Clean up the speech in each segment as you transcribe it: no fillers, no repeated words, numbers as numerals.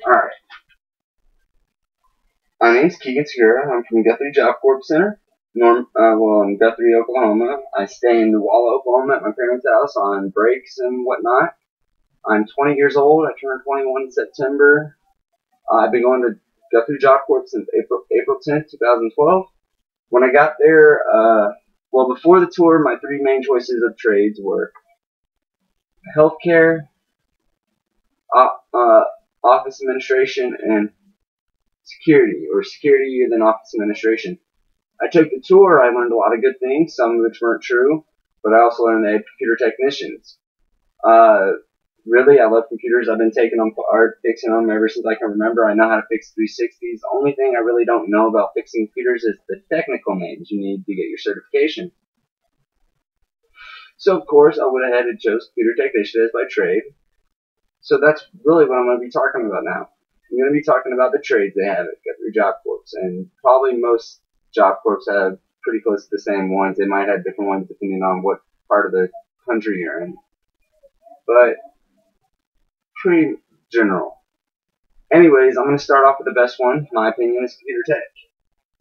Alright. My name's Keegan Segura. I'm from Guthrie Job Corp Center. In Guthrie, Oklahoma. I stay in Newalla, Oklahoma at my parents' house on breaks and whatnot. I'm 20 years old. I turned 21 in September. I've been going to Guthrie Job Corp since April 10th, 2012. When I got there, before the tour, my three main choices of trades were healthcare, office administration, and security, or security and then office administration. I took the tour. I learned a lot of good things, some of which weren't true, but I also learned they had computer technicians. Really, I love computers. I've been taking them apart, fixing them ever since I can remember. I know how to fix 360s. The only thing I really don't know about fixing computers is the technical names you need to get your certification. So, of course, I went ahead and chose computer technician as my trade. So that's really what I'm going to be talking about now. I'm going to be talking about the trades they have at Guthrie Job Corps, and probably most job corps have pretty close to the same ones. They might have different ones depending on what part of the country you're in, but pretty general. Anyways, I'm going to start off with the best one. In my opinion, is computer tech.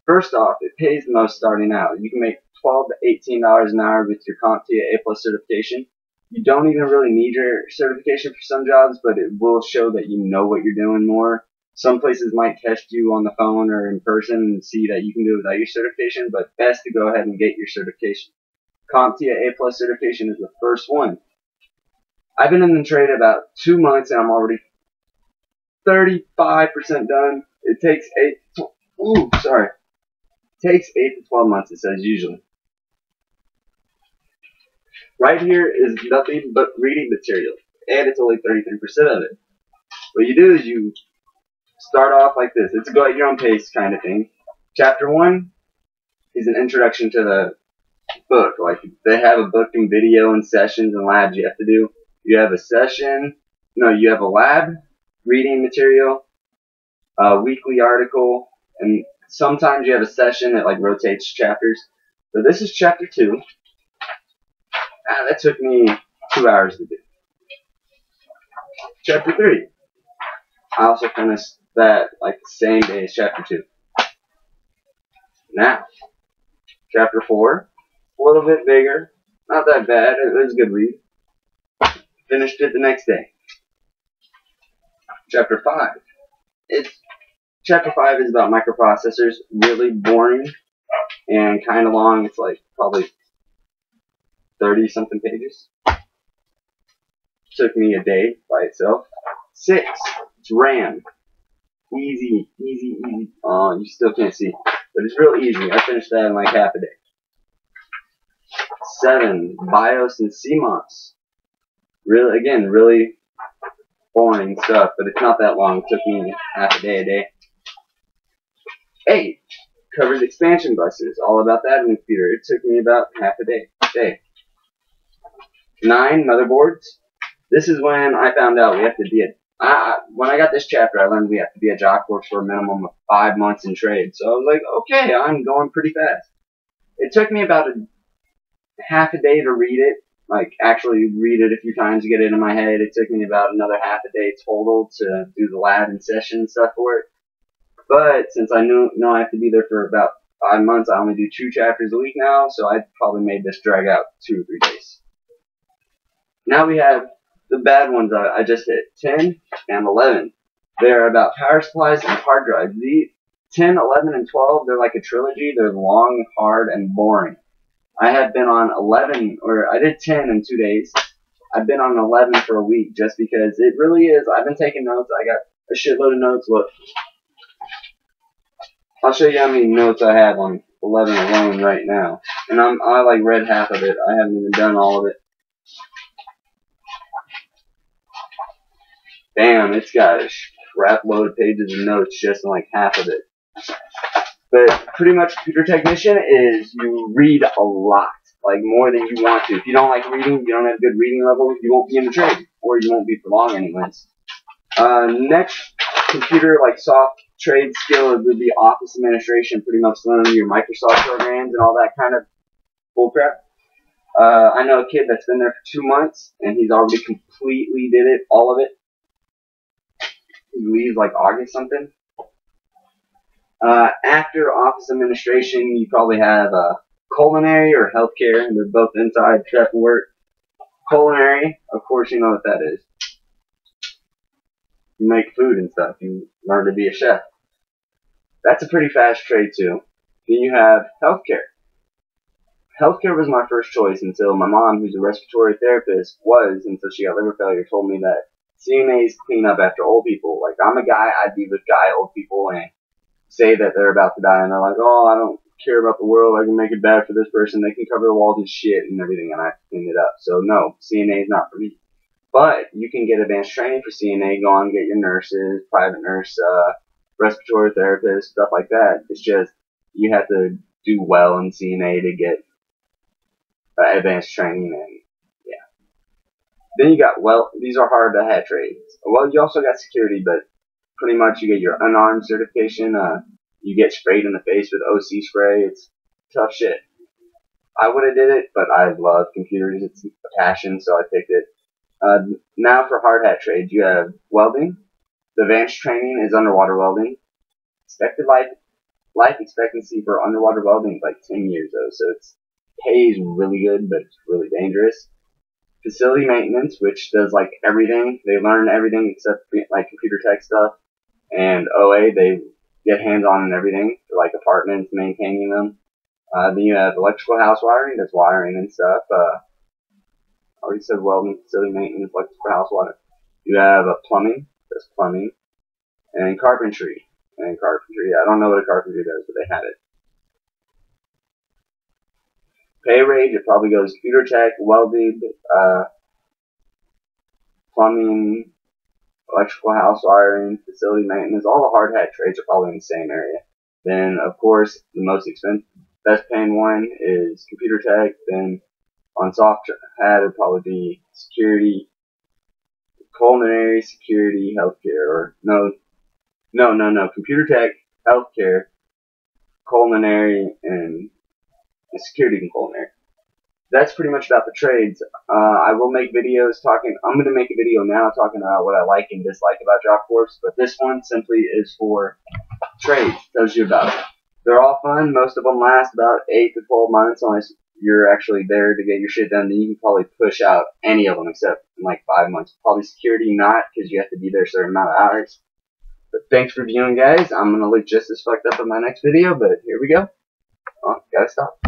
First off, it pays the most starting out. You can make $12 to $18 an hour with your CompTIA A+ certification. You don't even really need your certification for some jobs, but it will show that you know what you're doing more. Some places might test you on the phone or in person and see that you can do it without your certification, but best to go ahead and get your certification. CompTIA A+ certification is the first one. I've been in the trade about 2 months and I'm already 35% done. It takes 8 to 12 months, it says usually. Right here is nothing but reading material, and it's only 33% of it. What you do is you start off like this. It's a go at your own pace kind of thing. Chapter 1 is an introduction to the book. Like, they have a book and video and sessions and labs you have to do. You have you have a lab, reading material, a weekly article, and sometimes you have a session that like rotates chapters. So this is chapter 2. That took me 2 hours to do. Chapter 3. I also finished that like the same day as chapter 2. Now, chapter 4, a little bit bigger, not that bad, it was a good read. Finished it the next day. Chapter 5. Chapter 5 is about microprocessors, really boring and kind of long. It's like probably 30 something pages. Took me a day by itself. 6, it's RAM. Easy. Oh, you still can't see, but it's real easy. I finished that in like half a day. 7, BIOS and CMOS. Really boring stuff, but it's not that long. It took me half a day. 8, covers expansion buses. All about that in the computer. It took me about half a day. 9, motherboards. This is when I found out we have to be when I got this chapter, I learned we have to be a job corp for a minimum of 5 months in trade. So I was like, okay, I'm going pretty fast. It took me about half a day to read it, like actually read it a few times to get it in my head. It took me about another half a day total to do the lab and session stuff for it. But since I know I have to be there for about 5 months, I only do 2 chapters a week now, so I probably made this drag out 2 or 3 days. Now we have the bad ones I just hit, 10 and 11. They're about power supplies and hard drives. The 10, 11, and 12, they're like a trilogy. They're long, hard, and boring. I have been on 11, or I did 10 in 2 days. I've been on 11 for a week just because it really is. I've been taking notes. I got a shitload of notes. Look, I'll show you how many notes I have on 11 alone right now. And I like read half of it. I haven't even done all of it. Damn, it's got a crap load of pages of notes just in like half of it. But pretty much computer technician is you read a lot, like more than you want to. If you don't like reading, you don't have a good reading level, you won't be in the trade, or you won't be for long anyways. Next computer like soft trade skill would be office administration, pretty much learning your Microsoft programs and all that kind of bullcrap. I know a kid that's been there for 2 months and he's already completely did it, all of it. He leaves like August something. After office administration, you probably have culinary or healthcare, and they're both inside chef work. Culinary, of course, you know what that is. You make food and stuff. You learn to be a chef. That's a pretty fast trade too. Then you have healthcare. Healthcare was my first choice until my mom, who's a respiratory therapist, until she got liver failure, told me that CNAs clean up after old people. Like, I'm a guy, I'd be with old people and say that they're about to die, and they're like, oh, I don't care about the world, I can make it bad for this person, they can cover the walls and shit and everything, and I have to clean it up. So no, CNA is not for me. But you can get advanced training for CNA, go on and get your nurses, private nurse, respiratory therapist, stuff like that. It's just, you have to do well in CNA to get advanced training, and yeah. Then you got, these are hard to have trades. Well, you also got security, but pretty much you get your unarmed certification, you get sprayed in the face with OC spray. It's tough shit. I would have did it, but I love computers. It's a passion, so I picked it. Now for hard hat trades, you have welding. The advanced training is underwater welding. Expected life expectancy for underwater welding is like 10 years though, so it's pays really good, but it's really dangerous. Facility maintenance, which does like everything. They learn everything except like computer tech stuff. And OA, they get hands-on in everything, like apartments, maintaining them. Then you have electrical house wiring, that's wiring and stuff. I already said welding, facility maintenance, electrical house wiring. You have plumbing, that's plumbing. And carpentry. I don't know what a carpenter does, but they have it. Pay range, it probably goes computer tech, welding, plumbing, electrical house wiring, facility maintenance, all the hard hat trades are probably in the same area. Then, of course, the most expensive, best paying one is computer tech. Then, on soft hat, it'd probably be security, culinary, security, healthcare, or no, computer tech, healthcare, culinary, and security and culinary. That's pretty much about the trades. I will make videos I'm going to make a video now talking about what I like and dislike about job corps, but this one simply is for trades. Tells you about it. They're all fun. Most of them last about 8 to 12 months unless you're actually there to get your shit done. Then you can probably push out any of them except in like 5 months. Probably security not, because you have to be there a certain amount of hours. But thanks for viewing, guys. I'm going to look just as fucked up in my next video, but here we go. Oh, gotta stop.